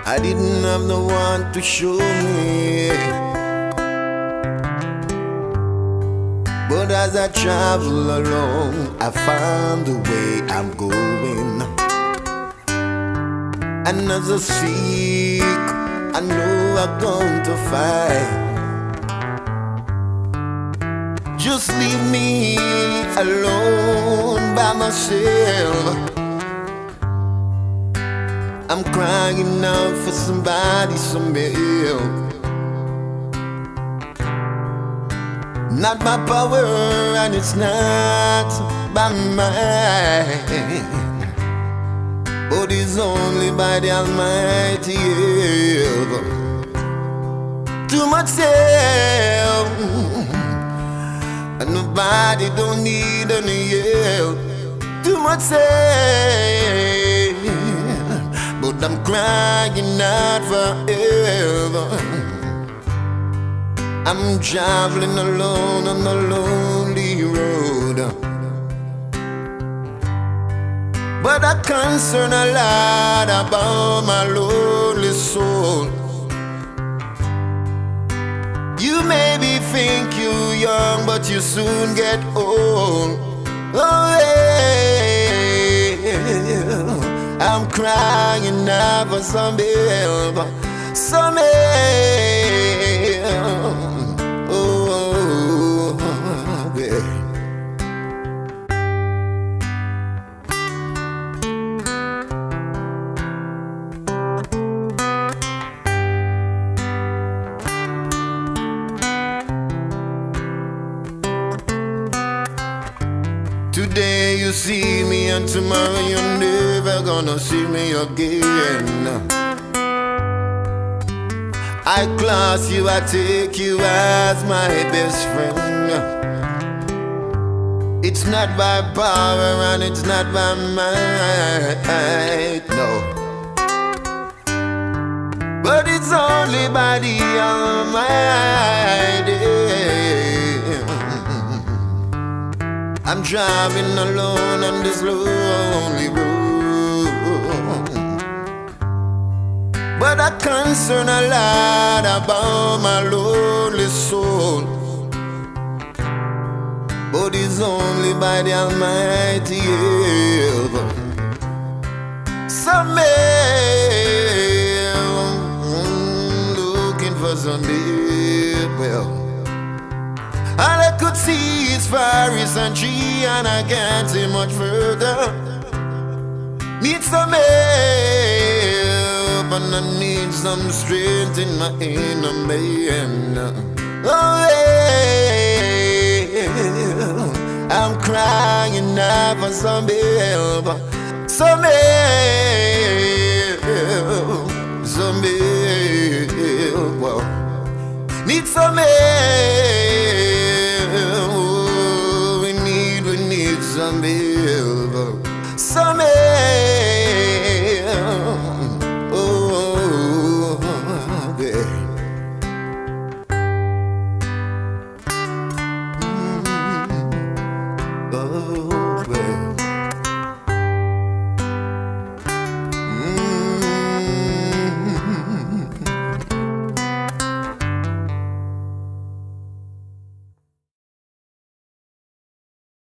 I didn't have no one to show me. But as I travel along, I found the way I'm going. And as I seek, I know I'm going to find. Just leave me alone by myself. I'm crying out for somebody, some help. Not by power and it's not by might, but it's only by the Almighty help. Too much help, and nobody don't need any help. Too much help, but I'm crying out for help. I'm traveling alone on the lonely road, but I concern a lot about my lonely soul. You maybe think you're young, but you soon get old. Oh yeah, I'm crying out for some help, some help. Oh, yeah. Today you see me and tomorrow you're never gonna see me again. I class you, I take you as my best friend. It's not by power and it's not by might, no, but it's only by the Almighty. I'm driving alone on this lonely road, but I concern a lot about my lonely soul. But it's only by the Almighty help. Some help, looking for some help. Well, all I could see is forest and tree, and I can't see much further. Need some help, and I need some strength in my inner man. Oh yeah, I'm crying out for some help, some help, some help. Wow. Need some help.